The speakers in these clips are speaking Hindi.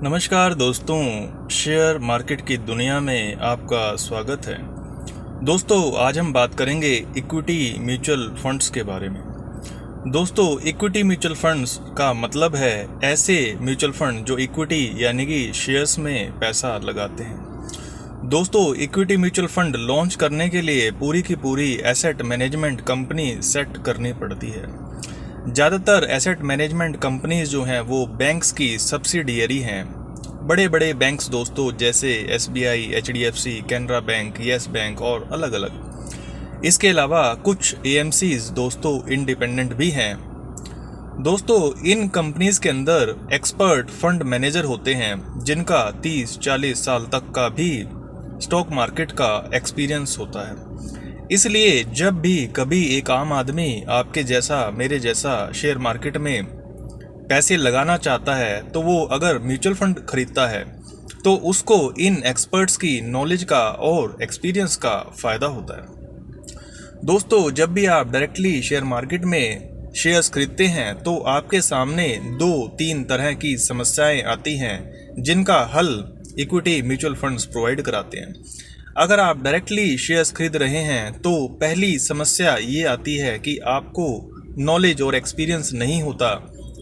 नमस्कार दोस्तों, शेयर मार्केट की दुनिया में आपका स्वागत है। दोस्तों, आज हम बात करेंगे इक्विटी म्यूचुअल फंड्स के बारे में। दोस्तों, इक्विटी म्यूचुअल फंड्स का मतलब है ऐसे म्यूचुअल फंड जो इक्विटी यानी कि शेयर्स में पैसा लगाते हैं। दोस्तों, इक्विटी म्यूचुअल फंड लॉन्च करने के लिए पूरी की पूरी एसेट मैनेजमेंट कंपनी सेट करनी पड़ती है। ज़्यादातर एसेट मैनेजमेंट कंपनीज जो हैं वो बैंक्स की सब्सिडियरी हैं। बड़े बड़े बैंक्स दोस्तों जैसे SBI, HDFC, Canara bank, yes bank और अलग अलग। इसके अलावा कुछ AMCs दोस्तों इंडिपेंडेंट भी हैं। दोस्तों, इन कंपनीज के अंदर एक्सपर्ट फंड मैनेजर होते हैं जिनका 30-40 साल तक का भी स्टॉक मार्केट का एक्सपीरियंस होता है। इसलिए जब भी कभी एक आम आदमी आपके जैसा मेरे जैसा शेयर मार्केट में पैसे लगाना चाहता है तो वो अगर म्यूचुअल फंड खरीदता है तो उसको इन एक्सपर्ट्स की नॉलेज का और एक्सपीरियंस का फ़ायदा होता है। दोस्तों, जब भी आप डायरेक्टली शेयर मार्केट में शेयर्स खरीदते हैं तो आपके सामने 2-3 तरह की समस्याएं आती हैं जिनका हल इक्विटी म्यूचुअल फंड्स प्रोवाइड कराते हैं। अगर आप डायरेक्टली शेयर्स खरीद रहे हैं तो पहली समस्या ये आती है कि आपको नॉलेज और एक्सपीरियंस नहीं होता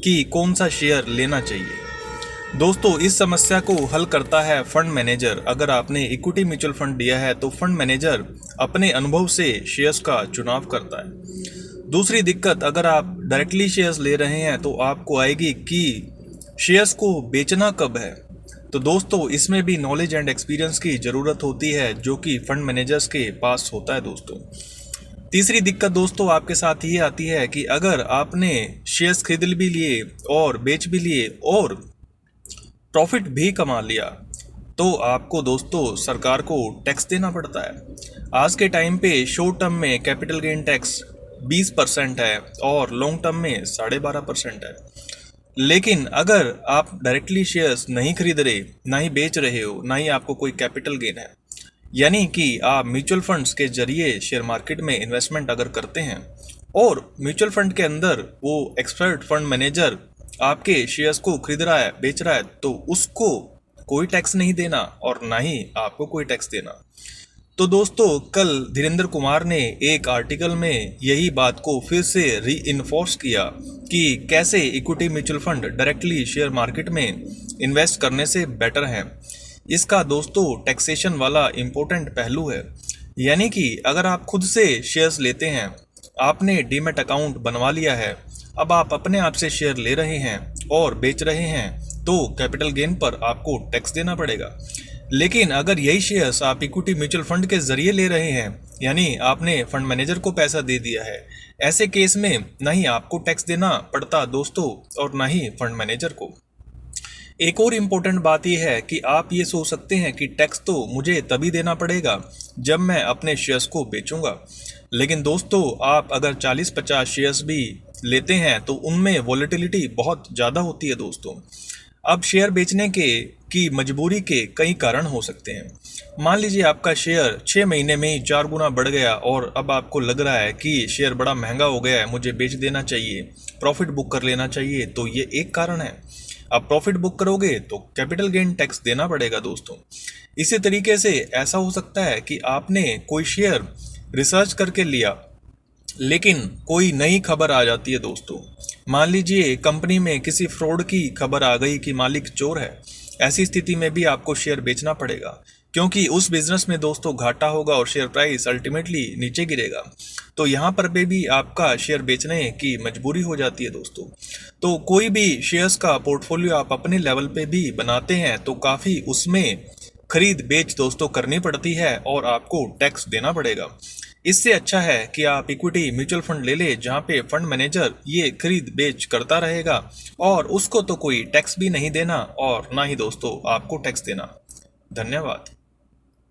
कि कौन सा शेयर लेना चाहिए। दोस्तों, इस समस्या को हल करता है फंड मैनेजर। अगर आपने इक्विटी म्यूचुअल फंड लिया है तो फंड मैनेजर अपने अनुभव से शेयर्स का चुनाव करता है। दूसरी दिक्कत, अगर आप डायरेक्टली शेयर्स ले रहे हैं तो आपको आएगी कि शेयर्स को बेचना कब है। तो दोस्तों, इसमें भी नॉलेज एंड एक्सपीरियंस की ज़रूरत होती है जो कि फंड मैनेजर्स के पास होता है दोस्तों। तीसरी दिक्कत दोस्तों आपके साथ ये आती है कि अगर आपने शेयर्स खरीद भी लिए और बेच भी लिए और प्रॉफिट भी कमा लिया तो आपको दोस्तों सरकार को टैक्स देना पड़ता है। आज के टाइम पे शॉर्ट टर्म में कैपिटल गेन टैक्स 20% है और लॉन्ग टर्म में 12.5% है। लेकिन अगर आप डायरेक्टली शेयर्स नहीं खरीद रहे, ना ही बेच रहे हो, ना ही आपको कोई कैपिटल गेन है, यानी कि आप म्यूचुअल फंड्स के जरिए शेयर मार्केट में इन्वेस्टमेंट अगर करते हैं और म्यूचुअल फंड के अंदर वो एक्सपर्ट फंड मैनेजर आपके शेयर्स को खरीद रहा है, बेच रहा है, तो उसको कोई टैक्स नहीं देना और ना ही आपको कोई टैक्स देना। तो दोस्तों, कल धीरेंद्र कुमार ने एक आर्टिकल में यही बात को फिर से रीइंफोर्स किया कि कैसे equity mutual fund directly share market में इन्वेस्ट करने से बेटर है। इसका दोस्तों टैक्सेशन वाला इम्पोर्टेंट पहलू है, यानी कि अगर आप खुद से शेयर्स लेते हैं, आपने डीमैट अकाउंट बनवा लिया है, अब आप अपने आप से शेयर ले रहे हैं और बेच रहे हैं तो कैपिटल गेन पर आपको टैक्स देना पड़ेगा। लेकिन अगर यही शेयर्स आप इक्विटी म्यूचुअल फंड के जरिए ले रहे हैं, यानी आपने फंड मैनेजर को पैसा दे दिया है, ऐसे केस में ना ही आपको टैक्स देना पड़ता दोस्तों और ना ही फंड मैनेजर को। एक और इम्पोर्टेंट बात यह है कि आप ये सोच सकते हैं कि टैक्स तो मुझे तभी देना पड़ेगा जब मैं अपने शेयर्स को बेचूंगा। लेकिन दोस्तों, आप अगर 40-50 शेयर्स भी लेते हैं तो उनमें वॉलेटिलिटी बहुत ज़्यादा होती है दोस्तों। अब शेयर बेचने की मजबूरी के कई कारण हो सकते हैं। मान लीजिए आपका शेयर 6 महीने में ही 4 गुना बढ़ गया और अब आपको लग रहा है कि शेयर बड़ा महंगा हो गया है, मुझे बेच देना चाहिए, प्रॉफिट बुक कर लेना चाहिए, तो ये एक कारण है। अब प्रॉफिट बुक करोगे तो कैपिटल गेन टैक्स देना पड़ेगा दोस्तों। इसी तरीके से ऐसा हो सकता है कि आपने कोई शेयर रिसर्च करके लिया लेकिन कोई नई खबर आ जाती है दोस्तों। मान लीजिए कंपनी में किसी फ्रॉड की खबर आ गई कि मालिक चोर है। ऐसी स्थिति में भी आपको शेयर बेचना पड़ेगा क्योंकि उस बिजनेस में दोस्तों घाटा होगा और शेयर प्राइस अल्टीमेटली नीचे गिरेगा। तो यहाँ पर भी आपका शेयर बेचने की मजबूरी हो जाती है दोस्तों। तो कोई भी शेयर्स का पोर्टफोलियो आप अपने लेवल पे भी बनाते हैं तो काफ़ी उसमें खरीद बेच दोस्तों करनी पड़ती है और आपको टैक्स देना पड़ेगा। इससे अच्छा है कि आप इक्विटी म्यूचुअल फंड ले ले जहाँ पे फंड मैनेजर ये खरीद बेच करता रहेगा और उसको तो कोई टैक्स भी नहीं देना और ना ही दोस्तों आपको टैक्स देना। धन्यवाद।